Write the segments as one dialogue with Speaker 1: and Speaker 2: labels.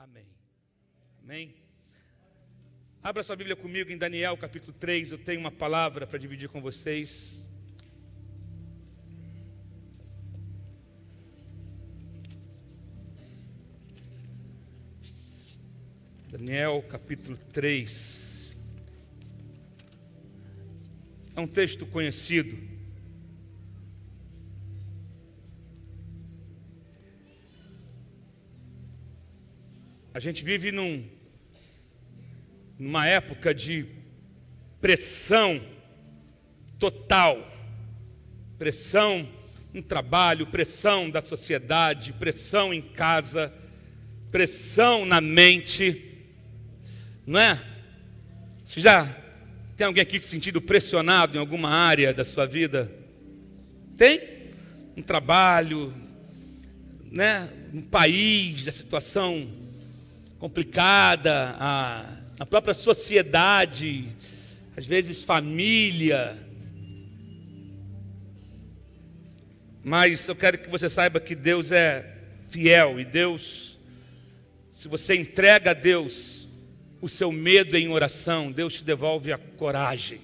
Speaker 1: Amém. Amém. Abra sua Bíblia comigo em Daniel capítulo 3, eu tenho uma palavra para dividir com vocês. Daniel capítulo 3. É um texto conhecido. A gente vive numa época de pressão total. Pressão no trabalho, pressão da sociedade, pressão em casa, pressão na mente. Não é? Já tem alguém aqui se sentido pressionado em alguma área da sua vida? Tem? Um trabalho, né? Um país, a situação complicada, a própria sociedade, às vezes família. Mas eu quero que você saiba que Deus é fiel e Deus, se você entrega a Deus o seu medo em oração, Deus te devolve a coragem.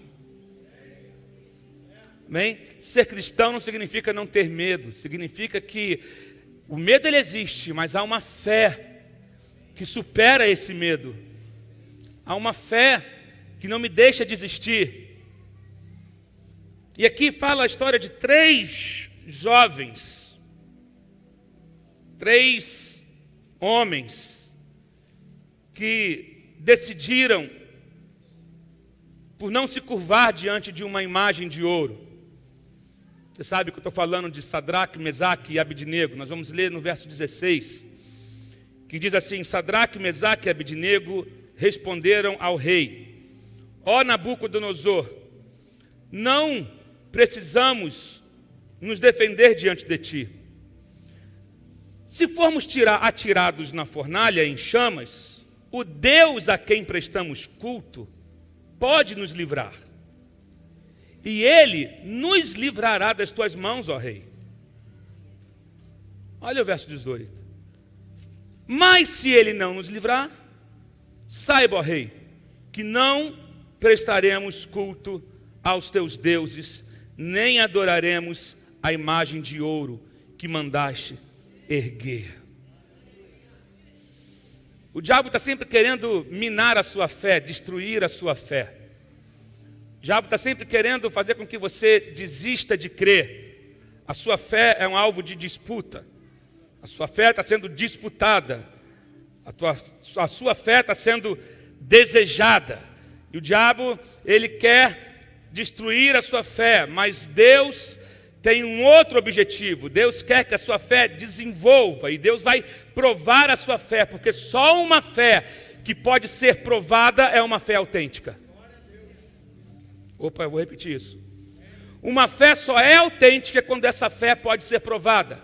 Speaker 1: Amém? Ser cristão não significa não ter medo, significa que o medo ele existe, mas há uma fé que supera esse medo. Há uma fé que não me deixa desistir. E aqui fala a história de 3 jovens, 3 homens que decidiram por não se curvar diante de uma imagem de ouro. Você sabe que eu estou falando de Sadraque, Mesaque e Abednego. Nós vamos ler no verso 16, que diz assim: Sadraque, Mesaque e Abednego responderam ao rei: ó Nabucodonosor, não precisamos nos defender diante de ti. Se formos atirados na fornalha em chamas, o Deus a quem prestamos culto pode nos livrar. E Ele nos livrará das tuas mãos, ó rei. Olha o verso 18. Mas se Ele não nos livrar, saiba, ó rei, que não prestaremos culto aos teus deuses, nem adoraremos a imagem de ouro que mandaste erguer. O diabo está sempre querendo minar a sua fé, destruir a sua fé. O diabo está sempre querendo fazer com que você desista de crer. A sua fé é um alvo de disputa. A sua fé está sendo disputada. A sua fé está sendo desejada. E o diabo, ele quer destruir a sua fé, mas Deus tem um outro objetivo. Deus quer que a sua fé desenvolva e Deus vai provar a sua fé, porque só uma fé que pode ser provada é uma fé autêntica. Opa, eu vou repetir isso. Uma fé só é autêntica quando essa fé pode ser provada.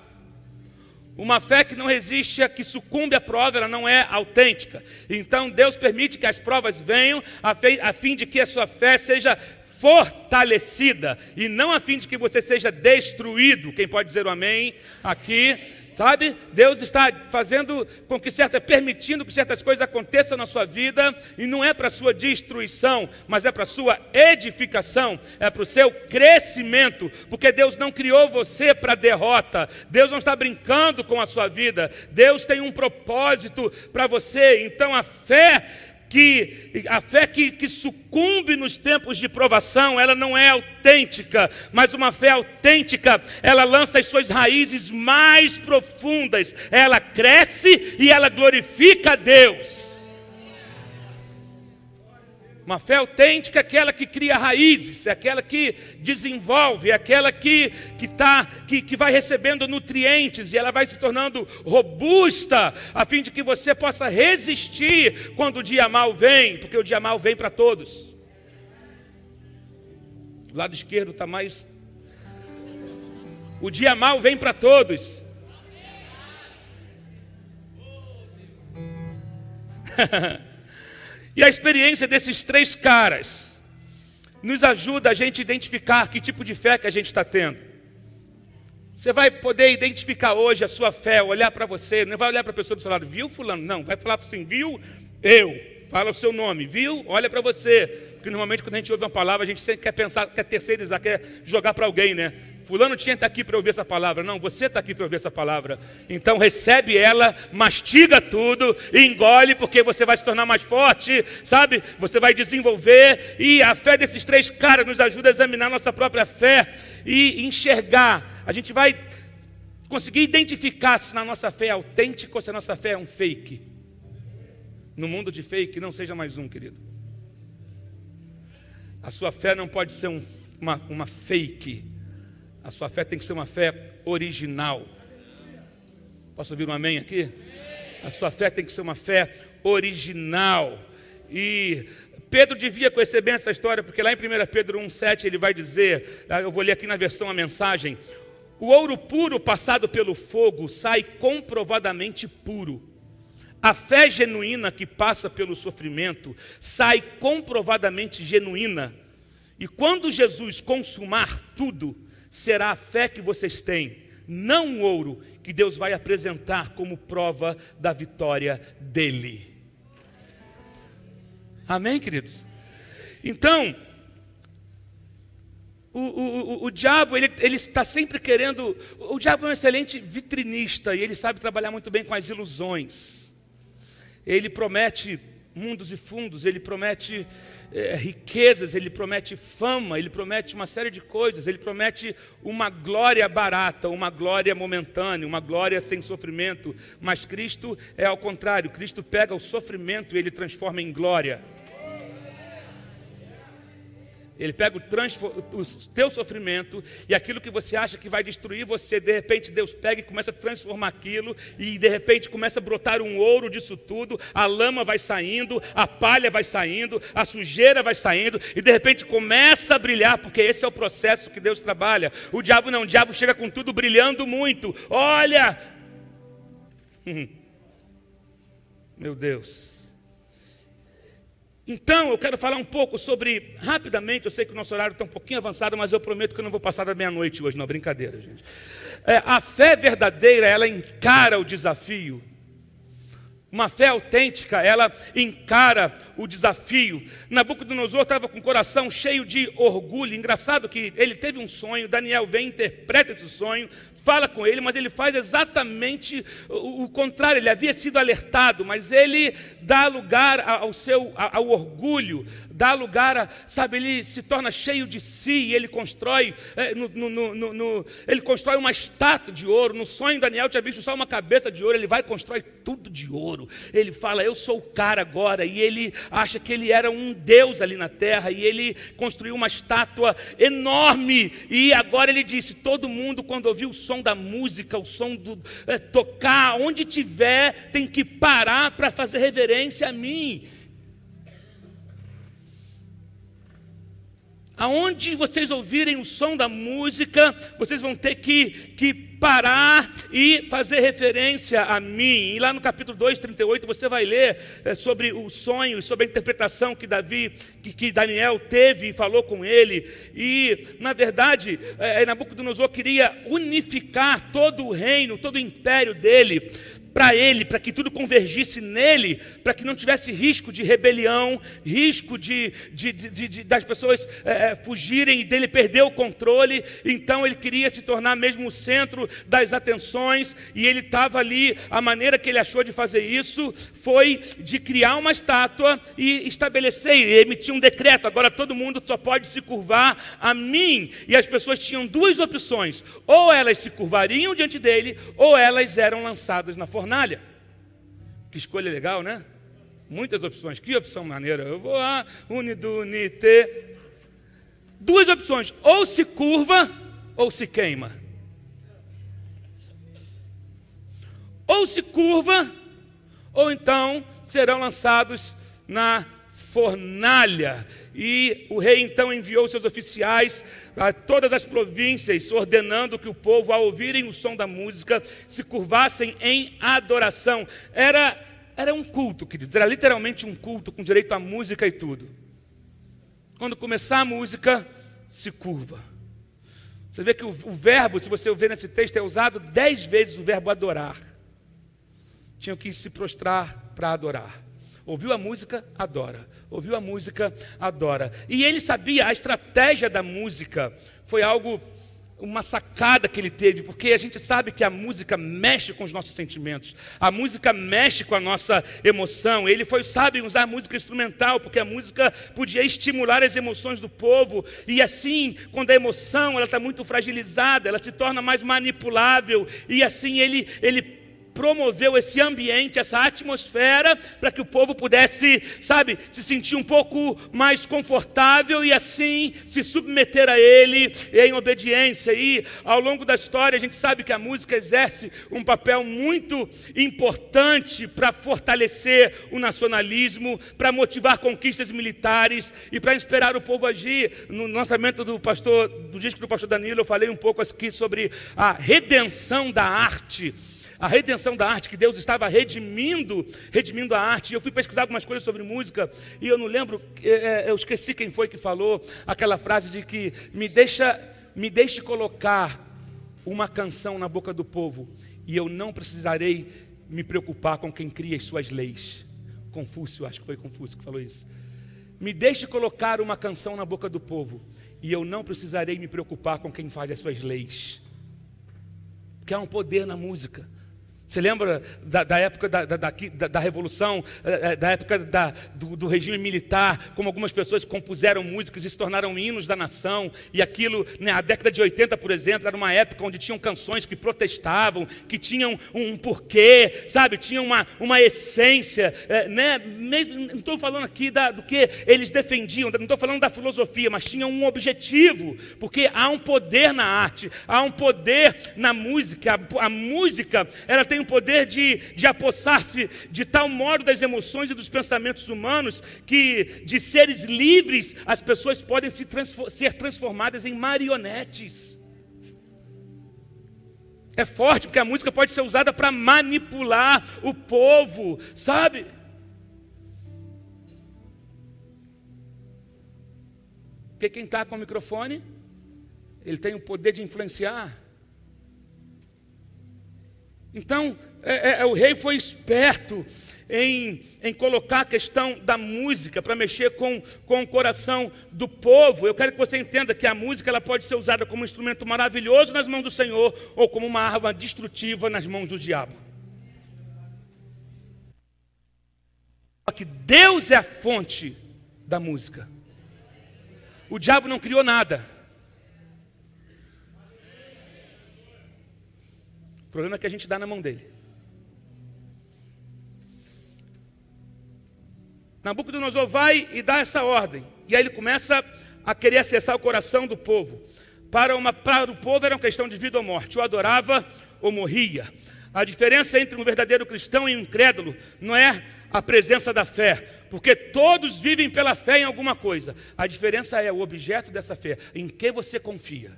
Speaker 1: Uma fé que não resiste, que sucumbe à prova, ela não é autêntica. Então Deus permite que as provas venham a fim de que a sua fé seja fortalecida e não a fim de que você seja destruído. Quem pode dizer o amém aqui? Sabe? Deus está fazendo com que permitindo que certas coisas aconteçam na sua vida, e não é para a sua destruição, mas é para a sua edificação, é para o seu crescimento, porque Deus não criou você para derrota. Deus não está brincando com a sua vida. Deus tem um propósito para você. Então a fé que sucumbe nos tempos de provação, ela não é autêntica, mas uma fé autêntica, ela lança as suas raízes mais profundas, ela cresce e ela glorifica a Deus. Uma fé autêntica é aquela que cria raízes, é aquela que desenvolve, é aquela que vai recebendo nutrientes e ela vai se tornando robusta, a fim de que você possa resistir quando o dia mau vem, porque o dia mau vem para todos. O lado esquerdo está mais... O dia mau vem para todos. E a experiência desses 3 caras nos ajuda a gente identificar que tipo de fé que a gente está tendo. Você vai poder identificar hoje a sua fé, olhar para você, não vai olhar para a pessoa do seu lado, viu fulano? Não, vai falar assim, viu eu, fala o seu nome, viu? Olha para você, porque normalmente quando a gente ouve uma palavra, a gente sempre quer pensar, quer terceirizar, quer jogar para alguém, né? Fulano tinha que estar aqui para ouvir essa palavra. Não, você está aqui para ouvir essa palavra. Então recebe ela, mastiga tudo, engole, porque você vai se tornar mais forte, sabe? Você vai desenvolver. E a fé desses três caras nos ajuda a examinar a nossa própria fé e enxergar. A gente vai conseguir identificar se na nossa fé é autêntica ou se a nossa fé é um fake. No mundo de fake, não seja mais um, querido. A sua fé não pode ser uma fake. A sua fé tem que ser uma fé original. Posso ouvir um amém aqui? A sua fé tem que ser uma fé original. E Pedro devia conhecer bem essa história, porque lá em 1 Pedro 1,7 ele vai dizer, eu vou ler aqui na versão a mensagem: o ouro puro passado pelo fogo sai comprovadamente puro. A fé genuína que passa pelo sofrimento sai comprovadamente genuína. E quando Jesus consumar tudo, será a fé que vocês têm, não o ouro que Deus vai apresentar como prova da vitória dele. Amém, queridos? Então, o diabo, ele está sempre querendo... O diabo é um excelente vitrinista e ele sabe trabalhar muito bem com as ilusões. Ele promete mundos e fundos, ele promete riquezas, ele promete fama, ele promete uma série de coisas, ele promete uma glória barata, uma glória momentânea, uma glória sem sofrimento. Mas Cristo é ao contrário, Cristo pega o sofrimento e ele transforma em glória. Ele pega o teu sofrimento e aquilo que você acha que vai destruir você, de repente Deus pega e começa a transformar aquilo, e de repente começa a brotar um ouro disso tudo, a lama vai saindo, a palha vai saindo, a sujeira vai saindo, e de repente começa a brilhar, porque esse é o processo que Deus trabalha. O diabo não, o diabo chega com tudo brilhando muito. Olha! Meu Deus! Então, eu quero falar um pouco sobre, rapidamente, eu sei que o nosso horário está um pouquinho avançado, mas eu prometo que eu não vou passar da meia-noite hoje, não, brincadeira, gente. A fé verdadeira, ela encara o desafio. Uma fé autêntica, ela encara o desafio. Nabucodonosor estava com o coração cheio de orgulho. Engraçado que ele teve um sonho, Daniel vem, interpreta esse sonho, fala com ele, mas ele faz exatamente o contrário. Ele havia sido alertado, mas ele dá lugar ao orgulho, dá lugar ele se torna cheio de si, e ele constrói, ele constrói uma estátua de ouro. No sonho, Daniel tinha visto só uma cabeça de ouro, ele vai e constrói tudo de ouro. Ele fala, eu sou o cara agora, e ele acha que ele era um Deus ali na terra, e ele construiu uma estátua enorme, e agora ele disse, todo mundo quando ouviu o som da música, o som do tocar, onde tiver, tem que parar para fazer reverência a mim. Aonde vocês ouvirem o som da música, vocês vão ter que parar e fazer referência a mim. E lá no capítulo 2, 38, você vai ler sobre o sonho, sobre a interpretação que Daniel teve e falou com ele. E, na verdade, Nabucodonosor queria unificar todo o reino, todo o império dele, para que tudo convergisse nele, para que não tivesse risco de rebelião, risco das pessoas fugirem e dele perder o controle. Então ele queria se tornar mesmo o centro das atenções, e ele estava ali. A maneira que ele achou de fazer isso foi de criar uma estátua e estabelecer, e emitir um decreto: agora todo mundo só pode se curvar a mim. E as pessoas tinham duas opções: ou elas se curvariam diante dele, ou elas eram lançadas na fornalha. Que escolha legal, né? Muitas opções. Que opção maneira. Eu vou a unidunite. Duas opções: ou se curva ou se queima. Ou se curva, ou então serão lançados na fornalha. E o rei então enviou seus oficiais a todas as províncias, ordenando que o povo, ao ouvirem o som da música, se curvassem em adoração. Era um culto, queridos, era literalmente um culto, com direito à música e tudo. Quando começar a música, se curva. Você vê que o verbo, se você ver nesse texto, é usado 10 vezes o verbo adorar. Tinham que se prostrar para adorar. Ouviu a música, adora. Ouviu a música, adora. E ele sabia, a estratégia da música foi algo, uma sacada que ele teve, porque a gente sabe que a música mexe com os nossos sentimentos, a música mexe com a nossa emoção. Ele foi sábio em usar a música instrumental, porque a música podia estimular as emoções do povo, e assim, quando a emoção ela está muito fragilizada, ela se torna mais manipulável, e assim ele promoveu esse ambiente, essa atmosfera, para que o povo pudesse, se sentir um pouco mais confortável e assim se submeter a ele em obediência. E ao longo da história a gente sabe que a música exerce um papel muito importante para fortalecer o nacionalismo, para motivar conquistas militares e para inspirar o povo a agir. No lançamento do disco do pastor Danilo, eu falei um pouco aqui sobre a redenção da arte. A redenção da arte, que Deus estava redimindo a arte. Eu fui pesquisar algumas coisas sobre música e eu não lembro, eu esqueci quem foi que falou aquela frase de que me deixe colocar uma canção na boca do povo e eu não precisarei me preocupar com quem cria as suas leis. Confúcio, acho que foi Confúcio que falou isso. Me deixe colocar uma canção na boca do povo e eu não precisarei me preocupar com quem faz as suas leis. Porque há um poder na música. Você lembra da época da Revolução, da época do regime militar, como algumas pessoas compuseram músicas e se tornaram hinos da nação, e aquilo, a década de 80, por exemplo, era uma época onde tinham canções que protestavam, que tinham um porquê, tinham uma essência, não estou falando aqui do que eles defendiam, não estou falando da filosofia, mas tinham um objetivo, porque há um poder na arte, há um poder na música, a música, ela tem o poder de apossar-se de tal modo das emoções e dos pensamentos humanos que, de seres livres, as pessoas podem ser transformadas em marionetes. É forte, porque a música pode ser usada para manipular o povo, Porque quem está com o microfone, ele tem o poder de influenciar. Então, o rei foi esperto em colocar a questão da música para mexer com o coração do povo. Eu quero que você entenda que a música ela pode ser usada como um instrumento maravilhoso nas mãos do Senhor ou como uma arma destrutiva nas mãos do diabo. Só que Deus é a fonte da música. O diabo não criou nada. O problema é que a gente dá na mão dele. Nabucodonosor vai e dá essa ordem. E aí ele começa a querer acessar o coração do povo. Para o povo era uma questão de vida ou morte. Ou adorava ou morria. A diferença entre um verdadeiro cristão e um incrédulo não é a presença da fé. Porque todos vivem pela fé em alguma coisa. A diferença é o objeto dessa fé. Em que você confia.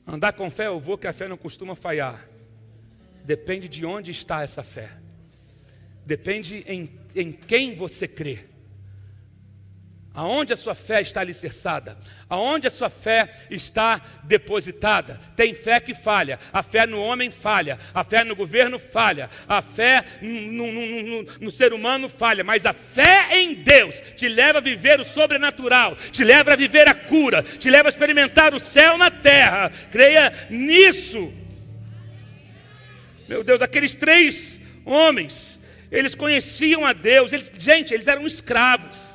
Speaker 1: Andar com fé eu vou, que a fé não costuma falhar. Depende de onde está essa fé. Depende em quem você crê. Aonde a sua fé está alicerçada? Aonde a sua fé está depositada? Tem fé que falha. A fé no homem falha. A fé no governo falha. A fé no ser humano falha. Mas a fé em Deus te leva a viver o sobrenatural. Te leva a viver a cura. Te leva a experimentar o céu na terra. Creia nisso. Meu Deus, aqueles 3 homens, eles conheciam a Deus. Eles eram escravos.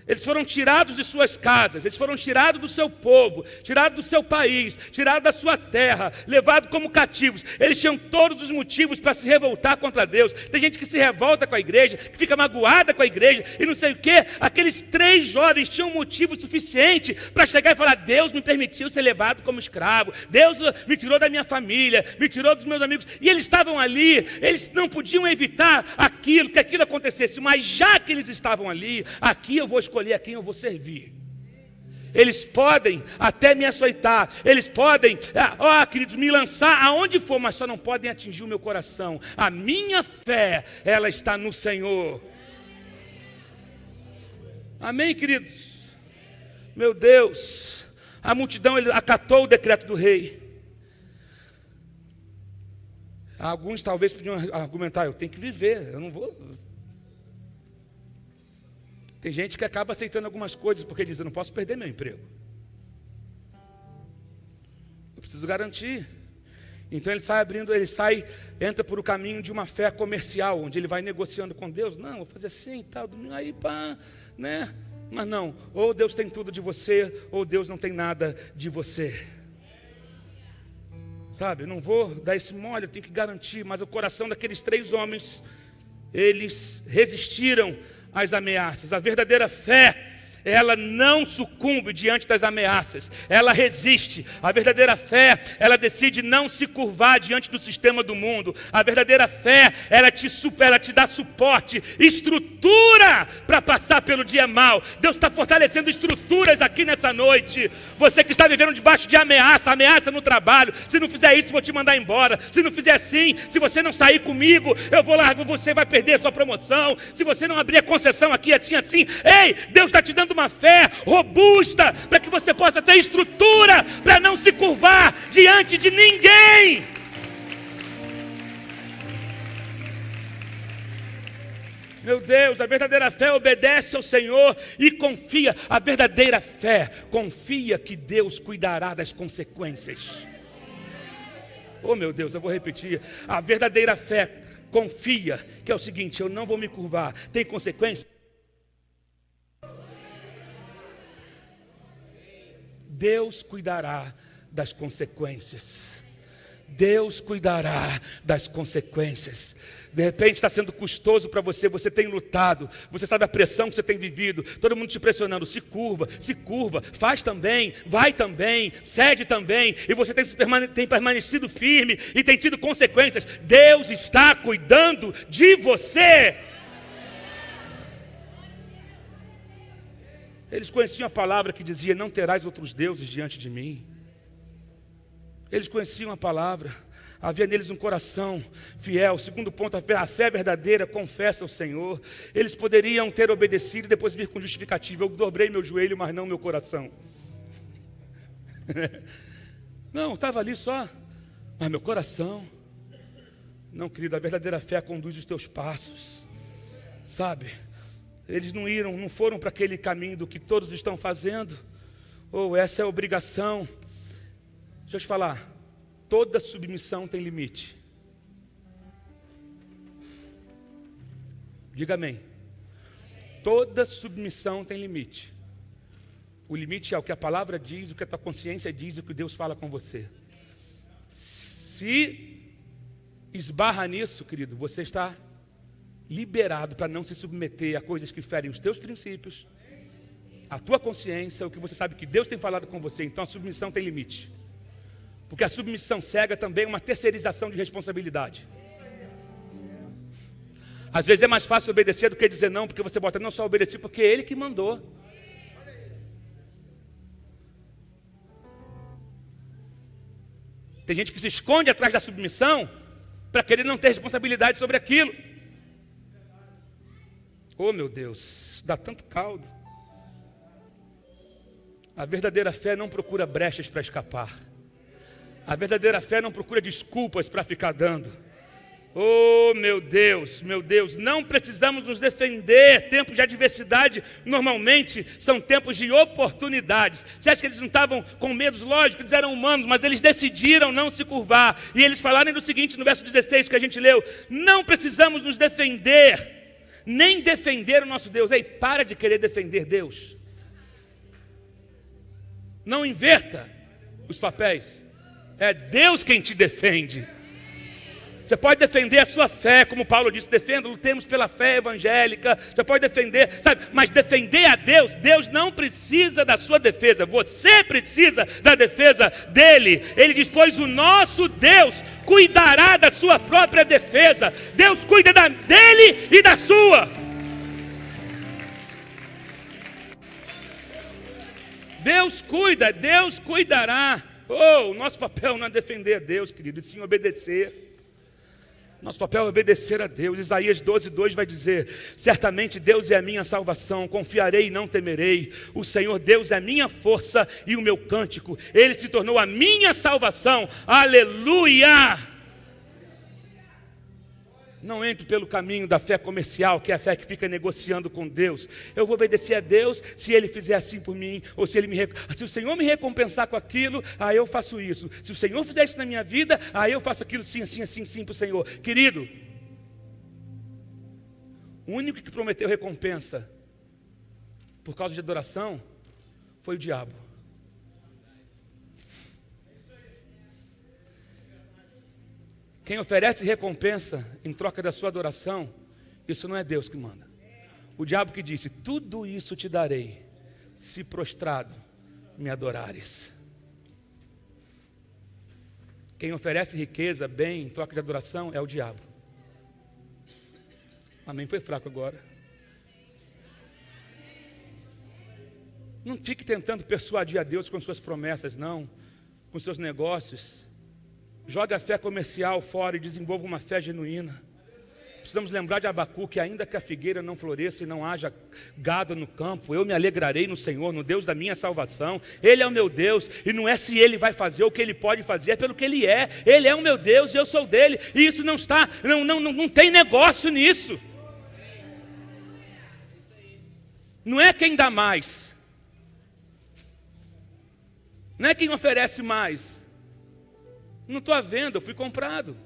Speaker 1: Eles foram tirados de suas casas, eles foram tirados do seu povo, tirados do seu país, tirados da sua terra, levados como cativos. Eles tinham todos os motivos para se revoltar contra Deus. Tem gente que se revolta com a igreja, que fica magoada com a igreja e não sei o quê. Aqueles 3 jovens tinham motivo suficiente para chegar e falar: Deus me permitiu ser levado como escravo, Deus me tirou da minha família, me tirou dos meus amigos. E eles estavam ali, eles não podiam evitar que aquilo acontecesse, mas já que eles estavam ali, aqui eu vou escolher a quem eu vou servir. Eles podem até me açoitar, eles podem, queridos, me lançar aonde for, mas só não podem atingir o meu coração. A minha fé, ela está no Senhor. Amém, queridos? Meu Deus, A multidão acatou o decreto do rei. Alguns talvez podiam argumentar, eu tenho que viver, eu não vou. Tem gente que acaba aceitando algumas coisas porque diz, eu não posso perder meu emprego. Eu preciso garantir. Então entra por o caminho de uma fé comercial, onde ele vai negociando com Deus. Não, vou fazer assim e tal, domingo aí, pá, né? Mas não, ou Deus tem tudo de você, ou Deus não tem nada de você. Sabe, eu não vou dar esse mole, eu tenho que garantir. Mas o coração daqueles 3 homens, eles resistiram às ameaças. A verdadeira fé, ela não sucumbe diante das ameaças, ela resiste. A verdadeira fé, ela decide não se curvar diante do sistema do mundo. A verdadeira fé, ela te dá suporte, estrutura para passar pelo dia mau. Deus está fortalecendo estruturas aqui nessa noite. Você que está vivendo debaixo de ameaça no trabalho, se não fizer isso, vou te mandar embora. Se não fizer assim, se você não sair comigo, eu vou largar, você vai perder a sua promoção. Se você não abrir a concessão aqui, assim, ei, Deus está te dando uma fé robusta, para que você possa ter estrutura, para não se curvar diante de ninguém. Meu Deus, a verdadeira fé obedece ao Senhor e confia. A verdadeira fé confia que Deus cuidará das consequências. Oh meu Deus, eu vou repetir. A verdadeira fé confia que é o seguinte, eu não vou me curvar. Tem consequência? Deus cuidará das consequências. Deus cuidará das consequências. De repente está sendo custoso para você, você tem lutado, você sabe a pressão que você tem vivido, todo mundo te pressionando, se curva, faz também, vai também, cede também, e você tem permanecido firme e tem tido consequências. Deus está cuidando de você. Eles conheciam a palavra que dizia, não terás outros deuses diante de mim. Eles conheciam a palavra, havia neles um coração fiel. Segundo ponto, a fé verdadeira confessa ao Senhor. Eles poderiam ter obedecido e depois vir com justificativa. Eu dobrei meu joelho, mas não meu coração. Não, estava ali só, mas meu coração. Não, querido, a verdadeira fé conduz os teus passos, sabe? Eles não foram para aquele caminho do que todos estão fazendo. Essa é a obrigação. Deixa eu te falar, toda submissão tem limite. Diga amém. Toda submissão tem limite. O limite é o que a palavra diz, o que a tua consciência diz, o que Deus fala com você. Se esbarra nisso, querido, você está liberado para não se submeter a coisas que ferem os teus princípios, a tua consciência, o que você sabe que Deus tem falado com você. Então a submissão tem limite. Porque a submissão cega também é uma terceirização de responsabilidade. Às vezes é mais fácil obedecer do que dizer não, porque você bota, não, só obedeci porque é Ele que mandou. Tem gente que se esconde atrás da submissão para querer não ter responsabilidade sobre aquilo. Oh meu Deus, dá tanto caldo. A verdadeira fé não procura brechas para escapar. A verdadeira fé não procura desculpas para ficar dando. Oh meu Deus, não precisamos nos defender. Tempos de adversidade normalmente são tempos de oportunidades. Você acha que eles não estavam com medo? Lógico, eles eram humanos, mas eles decidiram não se curvar. E eles falaram do seguinte, no verso 16 que a gente leu: não precisamos nos defender, nem defender o nosso Deus. Ei, para de querer defender Deus. Não inverta os papéis. É Deus quem te defende. Você pode defender a sua fé, como Paulo disse, lutemos pela fé evangélica. Você pode defender, sabe? Mas defender a Deus, Deus não precisa da sua defesa. Você precisa da defesa dele. Ele diz, pois o nosso Deus cuidará da sua própria defesa. Deus cuida dele e da sua. Deus cuida, Deus cuidará. O nosso papel não é defender a Deus, querido, e sim obedecer. Nosso papel é obedecer a Deus. Isaías 12:2 vai dizer: certamente Deus é a minha salvação, confiarei e não temerei. O Senhor Deus é a minha força e o meu cântico. Ele se tornou a minha salvação. Aleluia! Não entre pelo caminho da fé comercial, que é a fé que fica negociando com Deus. Eu vou obedecer a Deus se Ele fizer assim por mim, ou se o Senhor me recompensar com aquilo, aí eu faço isso. Se o Senhor fizer isso na minha vida, aí eu faço aquilo sim, assim, assim, sim para o Senhor. Querido, o único que prometeu recompensa por causa de adoração foi o diabo. Quem oferece recompensa em troca da sua adoração, isso não é Deus que manda. O diabo que disse: tudo isso te darei, se prostrado me adorares. Quem oferece riqueza, bem, em troca de adoração, é o diabo. Amém, foi fraco agora. Não fique tentando persuadir a Deus com suas promessas, não, com seus negócios. Joga a fé comercial fora e desenvolva uma fé genuína. Precisamos lembrar de Abacuque: ainda que a figueira não floresça e não haja gado no campo, eu me alegrarei no Senhor, no Deus da minha salvação. Ele é o meu Deus, e não é se Ele vai fazer o que Ele pode fazer, é pelo que Ele é. Ele é o meu Deus e eu sou dele, e isso não tem negócio nisso. Não é quem dá mais, não é quem oferece mais. Não estou à venda, eu fui comprado.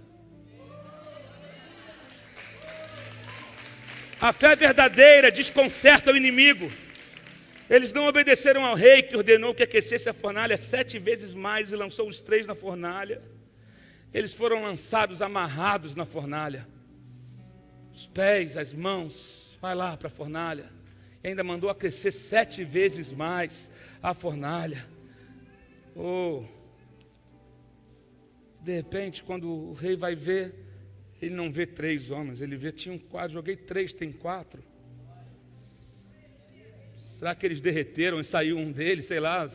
Speaker 1: A fé verdadeira desconcerta o inimigo. Eles não obedeceram ao rei, que ordenou que aquecesse a fornalha 7 vezes mais e lançou os 3 na fornalha. Eles foram lançados, amarrados na fornalha. Os pés, as mãos, vai lá para a fornalha. E ainda mandou aquecer 7 vezes mais a fornalha. De repente, quando o rei vai ver, ele não vê 3 homens, ele vê, tinham 4, joguei 3, tem 4. Será que eles derreteram e saiu um deles, sei lá,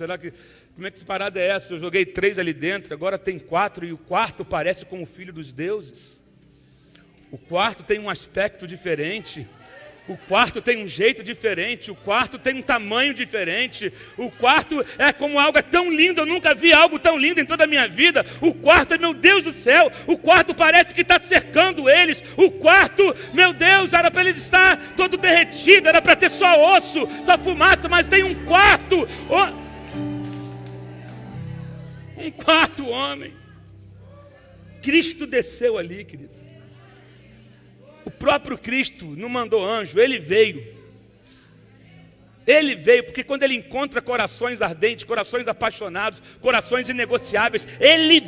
Speaker 1: como é que parada é essa? Eu joguei 3 ali dentro, agora tem 4 e o quarto parece com o filho dos deuses. O quarto tem um aspecto diferente. O quarto tem um jeito diferente, o quarto tem um tamanho diferente, o quarto é como algo tão lindo, eu nunca vi algo tão lindo em toda a minha vida. O quarto, meu Deus do céu, o quarto parece que está cercando eles. O quarto, meu Deus, era para ele estar todo derretido, era para ter só osso, só fumaça, mas tem um quarto, um quarto homem. Cristo desceu ali, querido. O próprio Cristo não mandou anjo, Ele veio. Ele veio, porque quando Ele encontra corações ardentes, corações apaixonados, corações inegociáveis, Ele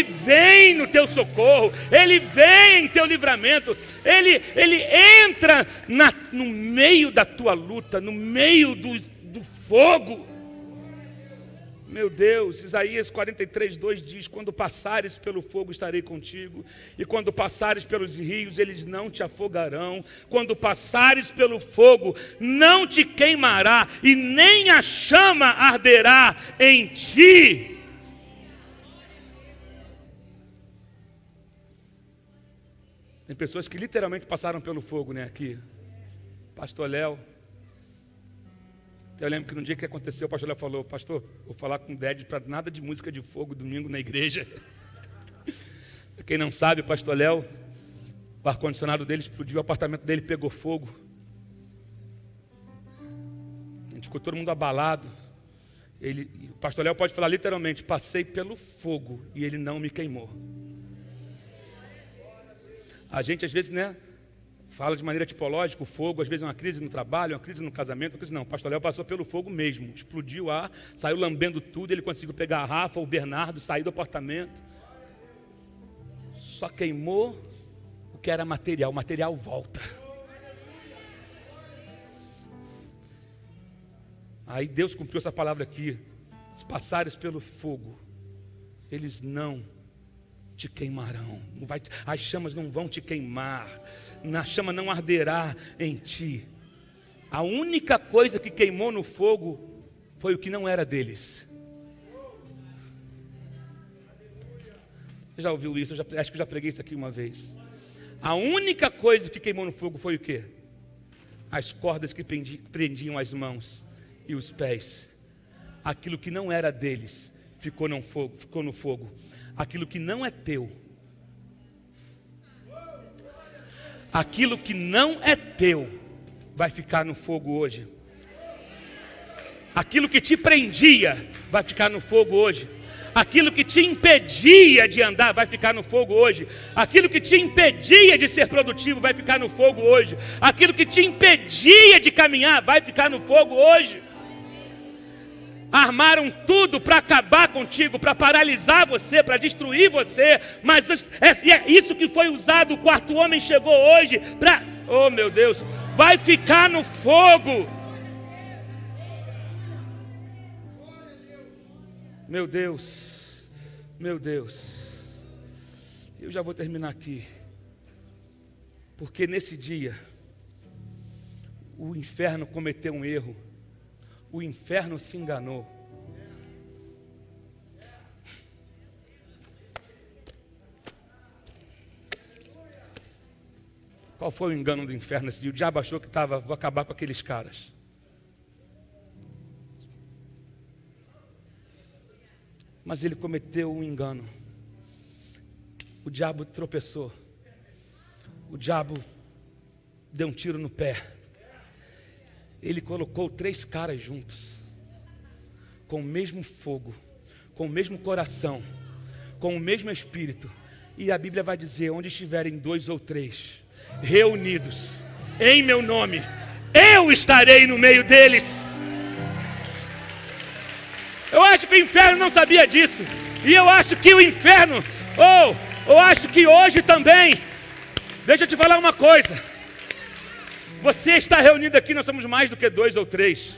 Speaker 1: vem no teu socorro, Ele vem em teu livramento, Ele entra no meio da tua luta, no meio do fogo. Meu Deus, Isaías 43:2 diz: quando passares pelo fogo estarei contigo, e quando passares pelos rios eles não te afogarão, quando passares pelo fogo não te queimará, e nem a chama arderá em ti. Tem pessoas que literalmente passaram pelo fogo, né, aqui. Pastor Léo. Eu lembro que no dia que aconteceu, o pastor Léo falou: pastor, vou falar com o Ded para nada de música de fogo domingo na igreja. Quem não sabe, o pastor Léo, o ar-condicionado dele explodiu, o apartamento dele pegou fogo. A gente ficou todo mundo abalado. O pastor Léo pode falar literalmente: passei pelo fogo e ele não me queimou. A gente às vezes, fala de maneira tipológica, o fogo às vezes é uma crise no trabalho, uma crise no casamento, não, o pastor Léo passou pelo fogo mesmo, explodiu o ar, saiu lambendo tudo, ele conseguiu pegar a Rafa, o Bernardo, sair do apartamento, só queimou o que era material, o material volta. Aí Deus cumpriu essa palavra aqui: se passares pelo fogo, eles não te queimarão, as chamas não vão te queimar, a chama não arderá em ti. A única coisa que queimou no fogo foi o que não era deles. Você já ouviu isso? Acho que eu já preguei isso aqui uma vez. A única coisa que queimou no fogo foi o quê? As cordas que prendiam as mãos e os pés. Aquilo que não era deles ficou no fogo. Aquilo que não é teu. Aquilo que não é teu vai ficar no fogo hoje. Aquilo que te prendia vai ficar no fogo hoje. Aquilo que te impedia de andar vai ficar no fogo hoje. Aquilo que te impedia de ser produtivo vai ficar no fogo hoje. Aquilo que te impedia de caminhar vai ficar no fogo hoje. Armaram tudo para acabar contigo, para paralisar você, para destruir você. Mas é isso que foi usado. O quarto homem chegou hoje para... Oh meu Deus, vai ficar no fogo. Meu Deus, meu Deus, eu já vou terminar aqui, porque nesse dia, o inferno cometeu um erro, o inferno se enganou. Qual foi o engano do inferno nesse dia? O diabo achou que vou acabar com aqueles caras. Mas ele cometeu um engano. O diabo tropeçou. O diabo deu um tiro no pé. Ele colocou 3 caras juntos, com o mesmo fogo, com o mesmo coração, com o mesmo espírito. E a Bíblia vai dizer, onde estiverem 2 ou 3 reunidos em meu nome, eu estarei no meio deles. Eu acho que o inferno não sabia disso. E eu acho que o inferno, eu acho que hoje também. Deixa eu te falar uma coisa. Você está reunido aqui, nós somos mais do que 2 ou 3.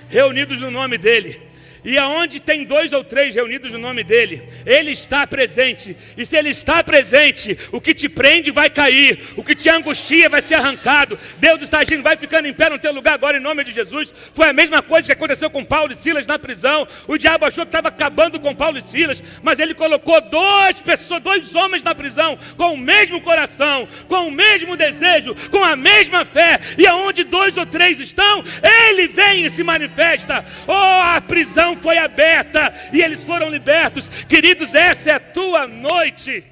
Speaker 1: Reunidos no nome dele. E aonde tem 2 ou 3 reunidos no nome dele, ele está presente. E se ele está presente, o que te prende vai cair, o que te angustia vai ser arrancado. Deus está agindo, vai ficando em pé no teu lugar agora em nome de Jesus. Foi a mesma coisa que aconteceu com Paulo e Silas na prisão. O diabo achou que estava acabando com Paulo e Silas, mas ele colocou 2 homens na prisão, com o mesmo coração, com o mesmo desejo, com a mesma fé. E aonde 2 ou 3 estão, ele vem e se manifesta. A prisão foi aberta e eles foram libertos. Queridos, essa é a tua noite.